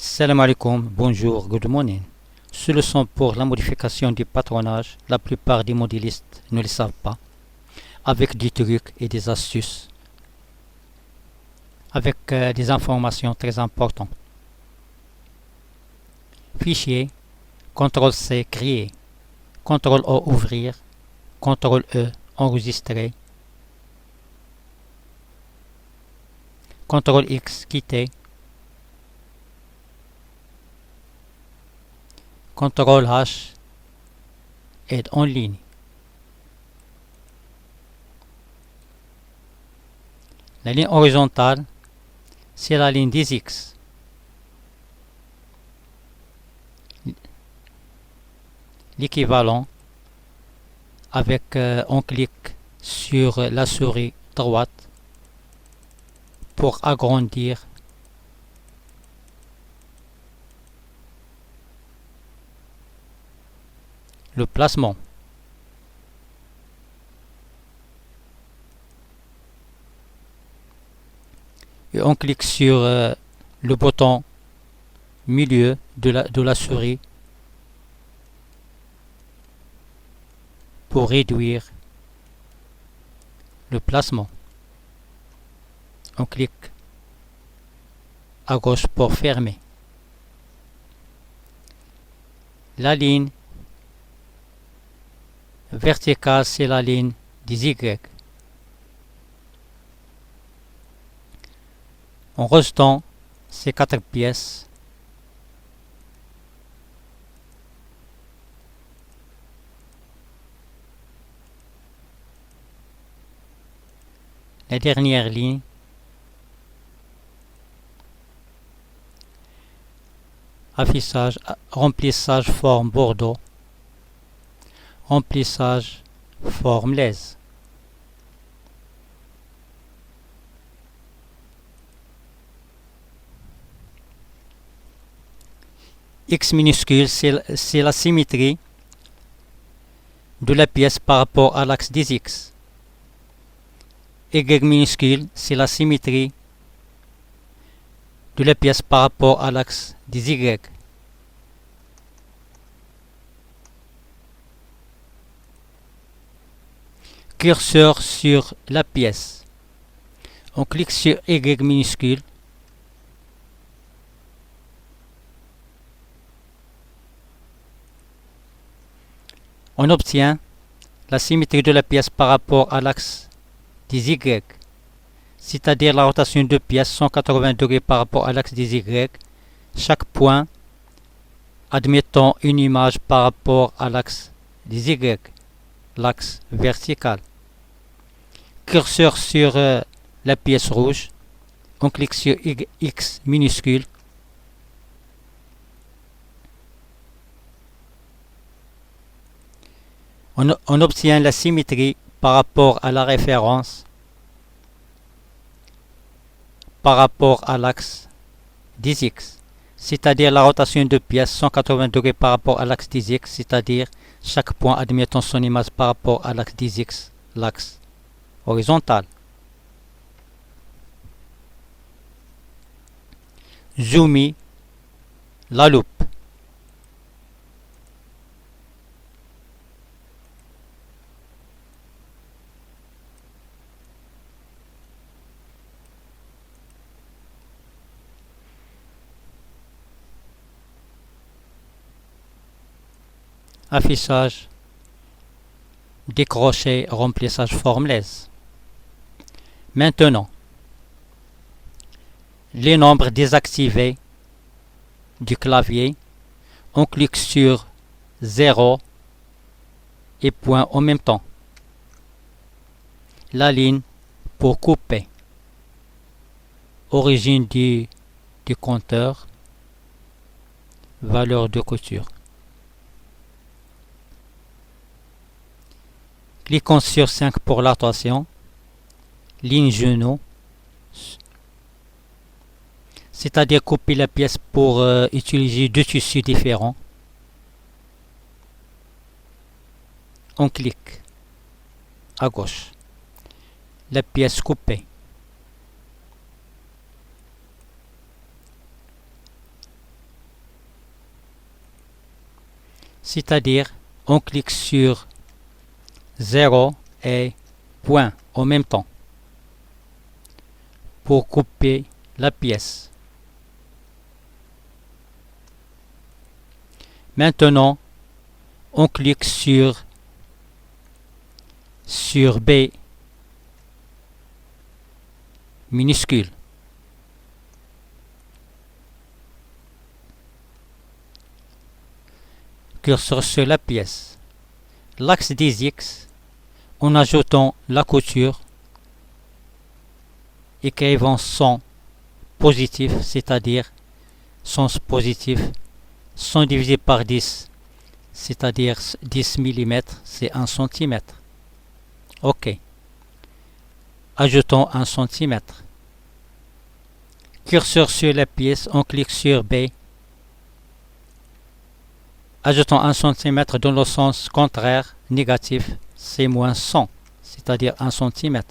Salam alaikum, bonjour, good morning. Ce leçon pour la modification du patronage, la plupart des modélistes ne le savent pas, avec des trucs et des astuces, avec des informations très importantes. Fichier, CTRL-C, créer, CTRL-O, ouvrir, CTRL-E, enregistrer, CTRL-X, quitter, CTRL-H, aide en ligne. La ligne horizontale, c'est la ligne des X. L'équivalent, avec on clique sur la souris droite pour agrandir le placement. Et on clique sur le bouton milieu de la souris pour réduire le placement. On clique à gauche pour fermer. La ligne verticale, c'est la ligne des Y. En rejetant ces 4 pièces, la dernière ligne, affichage, remplissage forme bordeaux, remplissage forme lèse. X minuscule, c'est la symétrie de la pièce par rapport à l'axe des X. Y minuscule, c'est la symétrie de la pièce par rapport à l'axe des Y. Curseur sur la pièce. On clique sur Y minuscule. On obtient la symétrie de la pièce par rapport à l'axe des Y, c'est-à-dire la rotation de pièce 180 degrés par rapport à l'axe des Y. Chaque point, admettons une image par rapport à l'axe des Y, l'axe vertical. Curseur sur la pièce rouge, on clique sur X minuscule. On obtient la symétrie par rapport à la référence, par rapport à l'axe des X, c'est-à-dire la rotation de pièce 180 degrés par rapport à l'axe des X, c'est-à-dire chaque point admettant son image par rapport à l'axe des X, l'axe horizontal. Zoomer la loupe. Affichage, décrocher, remplissage forme lèse. Maintenant, les nombres désactivés du clavier, on clique sur 0 et point en même temps. La ligne pour couper. Origine du compteur. Valeur de couture. Cliquons sur 5 pour la rotation. Ligne genou. C'est-à-dire couper la pièce pour utiliser deux tissus différents. On clique à gauche. La pièce coupée. c'est-à-dire on clique sur 0 et point en même temps pour couper la pièce. Maintenant, on clique sur B minuscule. Curseur sur la pièce. L'axe des X, en ajoutant la couture, écrivant son positif, c'est-à-dire sens positif, 100 divisé par 10, c'est-à-dire 10 mm, c'est 1 cm. OK. Ajoutons 1 cm. Curseur sur la pièce, on clique sur B. Ajoutons 1 cm dans le sens contraire, négatif, c'est moins 100, c'est-à-dire 1 cm.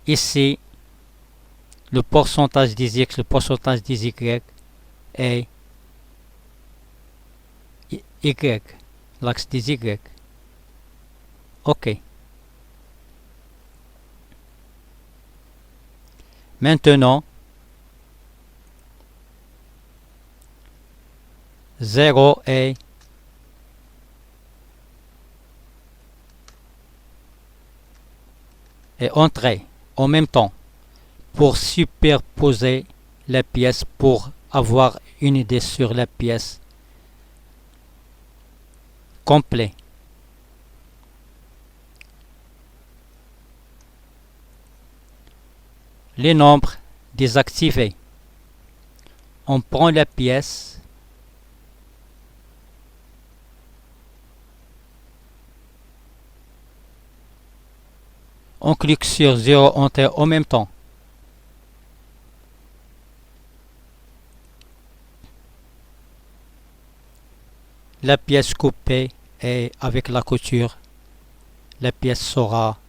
Ici, le pourcentage des X, le pourcentage des Y est Y, l'axe des Y. OK. Maintenant, 0 est entré en même temps pour superposer la pièce, pour avoir une idée sur la pièce complète. Les nombres désactivés. On prend la pièce, on clique sur 0 enter en même temps. La pièce coupée et avec la couture, la pièce sera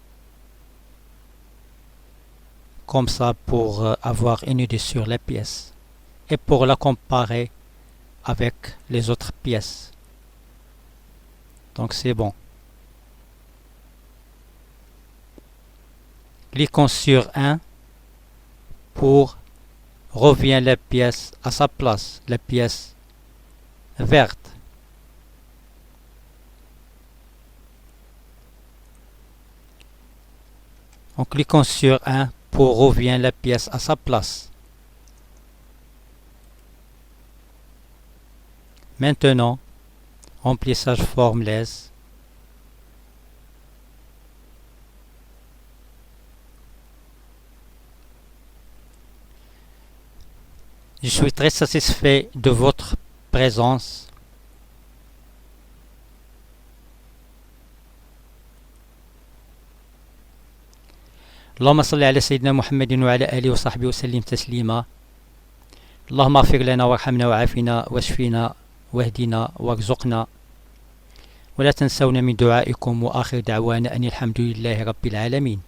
comme ça pour avoir une idée sur la pièce et pour la comparer avec les autres pièces. Donc c'est bon. Cliquons sur 1 pour revient la pièce à sa place, la pièce verte. En cliquant sur 1 pour revient la pièce à sa place. Maintenant, remplissage formless. Je suis très satisfait de votre présence. اللهم صل على سيدنا محمد وعلى آله وصحبه وسلم تسليما. اللهم اغفر لنا وارحمنا وعافنا واشفنا واهدنا وارزقنا ولا تنسونا من دعائكم وآخر دعوانا أن الحمد لله رب العالمين.